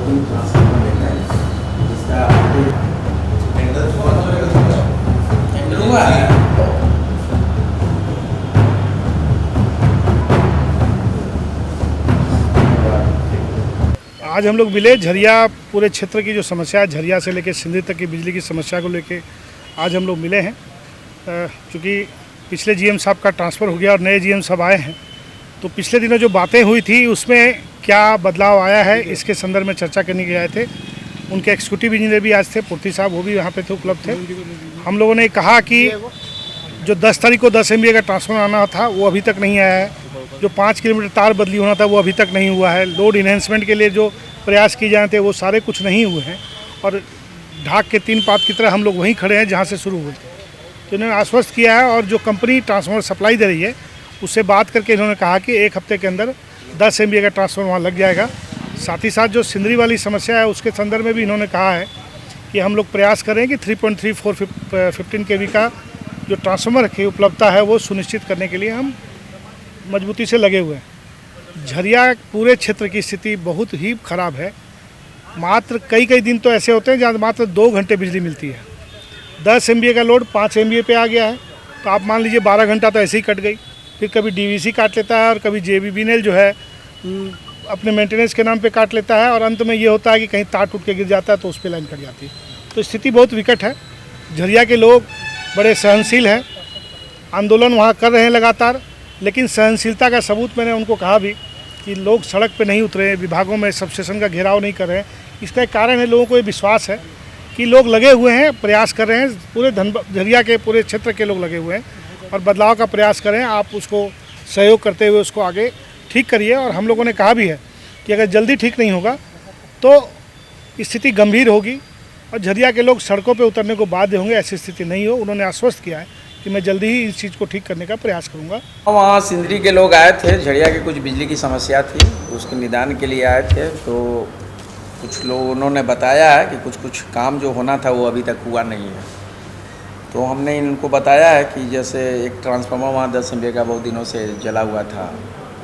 तीन ट्रांसफार्मर लेना है, जिसका टेंडर हुआ है। आज हम लोग मिले झरिया पूरे क्षेत्र की जो समस्या है, झरिया से लेकर सिंधी तक की बिजली की समस्या को लेके आज हम लोग मिले हैं। चूँकि पिछले जीएम साहब का ट्रांसफ़र हो गया और नए जीएम साहब आए हैं, तो पिछले दिनों जो बातें हुई थी उसमें क्या बदलाव आया है इसके संदर्भ में चर्चा करने के आए थे। उनके एग्जीक्यूटिव इंजीनियर भी आज थे, पूर्ति साहब, वो भी यहाँ पे थे, उपलब्ध थे। हम लोगों ने कहा कि जो 10 तारीख को 10 MVA का ट्रांसफर आना था वो अभी तक नहीं आया है। जो 5 किलोमीटर तार बदली होना था वो अभी तक नहीं हुआ है। लोड इन्हेंसमेंट के लिए जो प्रयास किए जाते थे वो सारे कुछ नहीं हुए हैं और ढाक के 3 पात की तरह हम लोग वहीं खड़े हैं जहाँ से शुरू हुए थे। तो इन्होंने आश्वस्त किया है और जो कंपनी ट्रांसफार्मर सप्लाई दे रही है उससे बात करके इन्होंने कहा कि 1 हफ्ते के अंदर 10 MVA का ट्रांसफार्मर वहाँ लग जाएगा। साथ ही साथ जो सिंदरी वाली समस्या है उसके संदर्भ में भी इन्होंने कहा है कि हम लोग प्रयास करें कि 3.3415 kV का जो ट्रांसफार्मर की उपलब्धता है वो सुनिश्चित करने के लिए हम मजबूती से लगे हुए हैं। झरिया पूरे क्षेत्र की स्थिति बहुत ही ख़राब है। मात्र कई दिन तो ऐसे होते हैं जहाँ मात्र 2 घंटे बिजली मिलती है। 10 MVA का लोड 5 MVA पे आ गया है, तो आप मान लीजिए 12 घंटा तो ऐसे ही कट गई। फिर कभी DVC काट लेता है और कभी JBBNL जो है अपने मेंटेनेंस के नाम पे काट लेता है और अंत में ये होता है कि कहीं तार टूट के गिर जाता है तो उस पर लाइन कट जाती है। तो स्थिति बहुत विकट है। झरिया के लोग बड़े सहनशील हैं, आंदोलन वहाँ कर रहे हैं लगातार, लेकिन सहनशीलता का सबूत मैंने उनको कहा भी कि लोग सड़क पे नहीं उतरे, विभागों में सबस्टेशन का घेराव नहीं कर रहे हैं। इसका एक कारण है, लोगों को ये विश्वास है कि लोग लगे हुए हैं, प्रयास कर रहे हैं। पूरे झरिया के पूरे क्षेत्र के लोग लगे हुए हैं और बदलाव का प्रयास करें। आप उसको सहयोग करते हुए उसको आगे ठीक करिए। और हम लोगों ने कहा भी है कि अगर जल्दी ठीक नहीं होगा तो स्थिति गंभीर होगी और झरिया के लोग सड़कों पे उतरने को बाध्य होंगे। ऐसी स्थिति नहीं हो, उन्होंने आश्वस्त किया है कि मैं जल्दी ही इस चीज़ को ठीक करने का प्रयास करूँगा। वहाँ सिंदरी के लोग आए थे, झरिया की कुछ बिजली की समस्या थी, उसके निदान के लिए आए थे। तो कुछ लोग उन्होंने बताया है कि कुछ काम जो होना था वो अभी तक हुआ नहीं है। तो हमने इनको बताया है कि जैसे एक ट्रांसफार्मर वहाँ 10 MVA का बहुत दिनों से जला हुआ था,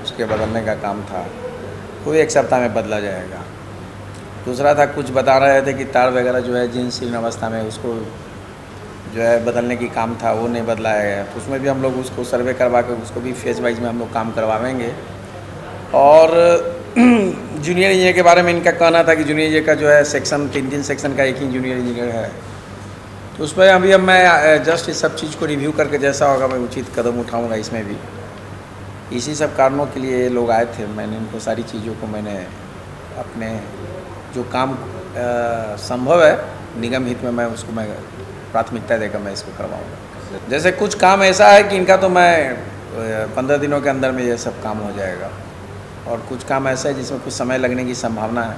उसके बदलने का काम था, वो 1 सप्ताह में बदला जाएगा। दूसरा था, कुछ बता रहे थे कि तार वगैरह जो है जीर्ण अवस्था में उसको जो है बदलने की काम था, वो नहीं बदलाया गया। तो उसमें भी हम लोग उसको सर्वे करवा के उसको भी फेज वाइज में हम लोग काम करवाएंगे। और जूनियर इंजीनियर के बारे में इनका कहना था कि जूनियर इंजीनियर का जो है सेक्शन 3 सेक्शन का एक ही जूनियर इंजीनियर है। तो उसमें अभी अब मैं जस्ट इस सब चीज़ को रिव्यू करके जैसा होगा मैं उचित कदम उठाऊँगा। इसमें भी इसी सब कारणों के लिए लोग आए थे। मैंने इनको सारी चीज़ों को मैंने अपने जो काम संभव है निगम हित में मैं उसको मैं प्राथमिकता देकर मैं इसको करवाऊँगा। जैसे कुछ काम ऐसा है कि इनका तो मैं 15 दिनों के अंदर में ये सब काम हो जाएगा और कुछ काम ऐसा है जिसमें कुछ समय लगने की संभावना है।